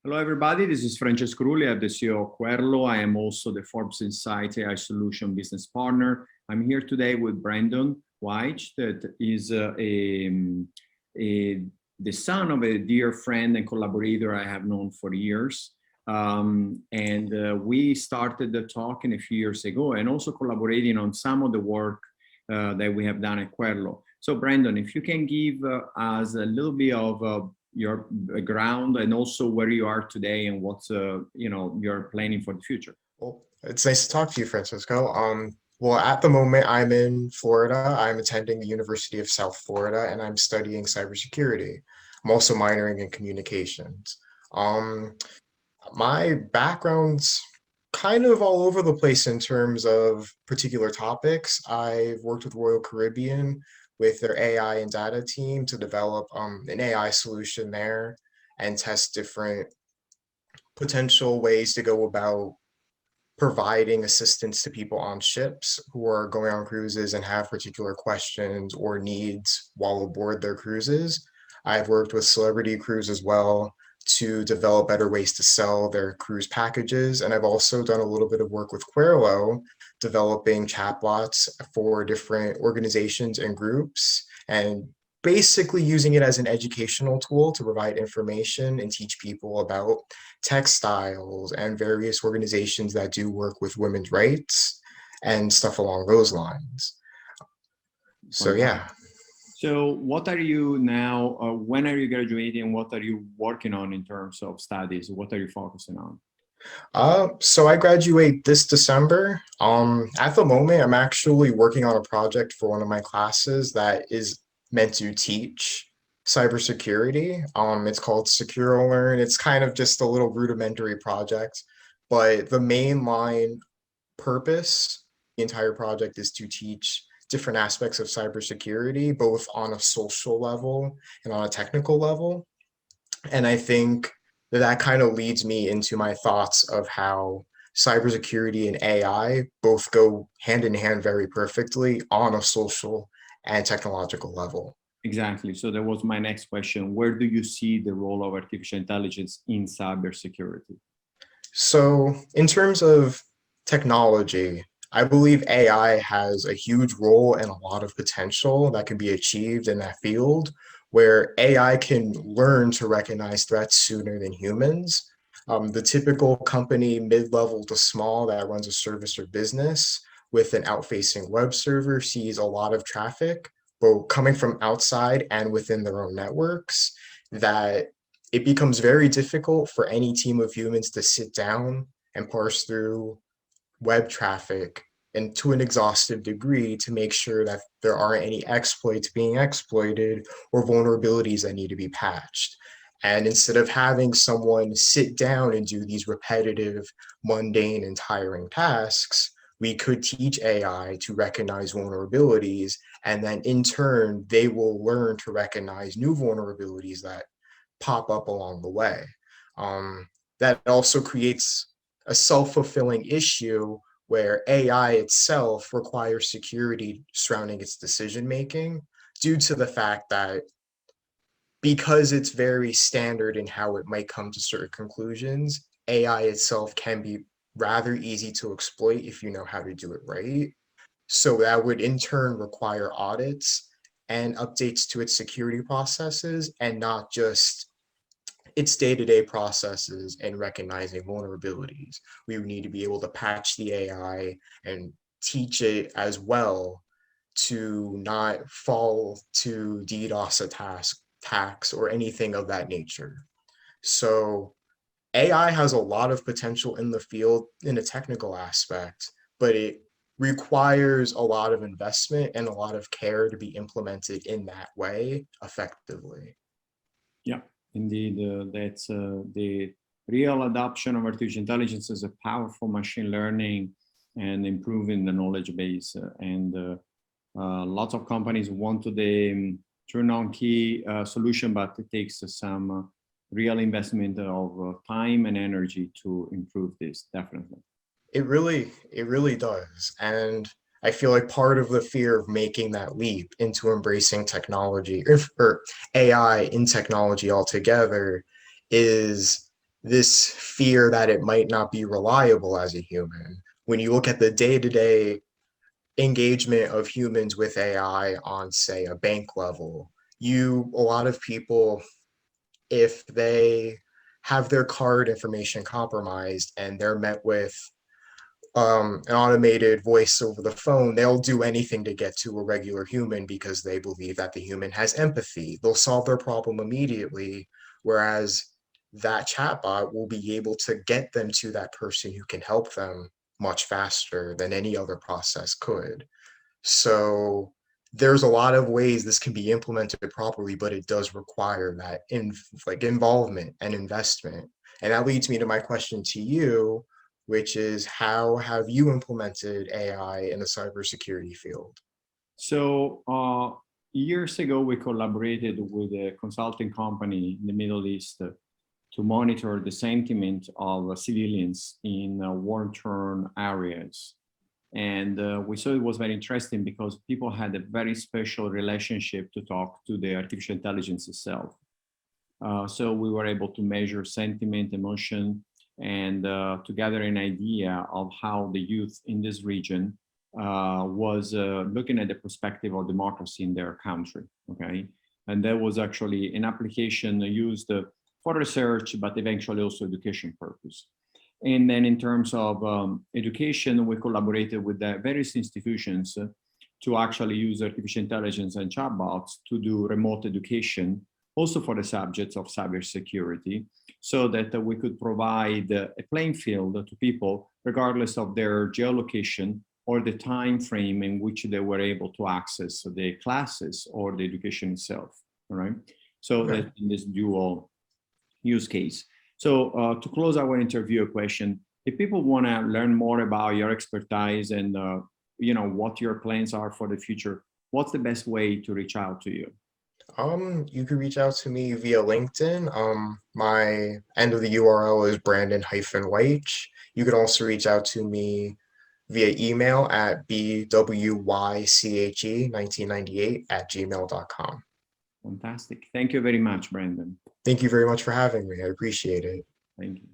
Hello, everybody. This is Francesco Rulli. I'm the CEO of Querlo. I am also the Forbes Insight AI Solution Business Partner. I'm here today with Brandon Wyche, that is the son of a dear friend and collaborator I have known for years. We started the talk a few years ago and also collaborating on some of the work that we have done at Querlo. So Brandon, if you can give us a little bit of your background and also where you are today and what's you're planning for the future. Well, it's nice to talk to you, Francisco. Well, at the moment, I'm in Florida. I'm attending the University of South Florida, and I'm studying cybersecurity. I'm also minoring in communications. Um, my background's kind of all over the place in terms of particular topics. I've worked with Royal Caribbean with their AI and data team to develop an AI solution there and test different potential ways to go about providing assistance to people on ships who are going on cruises and have particular questions or needs while aboard their cruises. I've worked with Celebrity Cruise as well to develop better ways to sell their cruise packages. And I've also done a little bit of work with Querlo, developing chatbots for different organizations and groups, and basically using it as an educational tool to provide information and teach people about textiles and various organizations that do work with women's rights and stuff along those lines. So yeah. So what are you now, when are you graduating? What are you working on in terms of studies? What are you focusing on? So I graduate this December. At the moment, I'm actually working on a project for one of my classes that is meant to teach cybersecurity. It's called Secure Learn. It's kind of just a little rudimentary project, but the mainline purpose, the entire project is to teach different aspects of cybersecurity, both on a social level and on a technical level. And I think that kind of leads me into my thoughts of how cybersecurity and AI both go hand in hand very perfectly on a social and technological level. Exactly. So that was my next question. Where do you see the role of artificial intelligence in cybersecurity? So in terms of technology, I believe AI has a huge role and a lot of potential that can be achieved in that field, where AI can learn to recognize threats sooner than humans. The typical company, mid-level to small, that runs a service or business with an out-facing web server sees a lot of traffic, both coming from outside and within their own networks, that it becomes very difficult for any team of humans to sit down and parse through web traffic and to an exhaustive degree to make sure that there aren't any exploits being exploited or vulnerabilities that need to be patched. And instead of having someone sit down and do these repetitive, mundane, and tiring tasks, we could teach AI to recognize vulnerabilities, and then in turn, they will learn to recognize new vulnerabilities that pop up along the way. That also creates a self-fulfilling issue where AI itself requires security surrounding its decision making due to the fact that because it's very standard in how it might come to certain conclusions, AI itself can be rather easy to exploit if you know how to do it right. So that would in turn require audits and updates to its security processes and not just its day-to-day processes and recognizing vulnerabilities. We would need to be able to patch the AI and teach it as well to not fall to DDoS attacks or anything of that nature. So AI has a lot of potential in the field in a technical aspect, but it requires a lot of investment and a lot of care to be implemented in that way effectively. Yeah, indeed, that's the real adoption of artificial intelligence as a powerful machine learning and improving the knowledge base. Lots of companies want to the turnkey solution, but it takes some real investment of time and energy to improve this, definitely. It really does. And I feel like part of the fear of making that leap into embracing technology or AI in technology altogether is this fear that it might not be reliable as a human. When you look at the day-to-day engagement of humans with AI on, say, a bank level, a lot of people, if they have their card information compromised and they're met with an automated voice over the phone, they'll do anything to get to a regular human because they believe that the human has empathy. They'll solve their problem immediately, whereas that chatbot will be able to get them to that person who can help them much faster than any other process could. So there's a lot of ways this can be implemented properly, but it does require that involvement and investment. And that leads me to my question to you, which is how have you implemented AI in the cybersecurity field? So years ago, we collaborated with a consulting company in the Middle East to monitor the sentiment of civilians in war-torn areas. And we saw it was very interesting because people had a very special relationship to talk to the artificial intelligence itself. So we were able to measure sentiment, emotion, and to gather an idea of how the youth in this region was looking at the perspective of democracy in their country, okay? And that was actually an application used for research, but eventually also education purpose. And then in terms of education, we collaborated with the various institutions to actually use artificial intelligence and chatbots to do remote education, also for the subjects of cybersecurity, so that we could provide a playing field to people, regardless of their geolocation or the time frame in which they were able to access the classes or the education itself, all right? So Okay. that in this dual use case. So to close our interview question, if people want to learn more about your expertise and what your plans are for the future, what's the best way to reach out to you? You can reach out to me via LinkedIn. My end of the URL is Brandon-Wyche. You can also reach out to me via email at bwyche1998@gmail.com. Fantastic. Thank you very much, Brandon. Thank you very much for having me. I appreciate it. Thank you.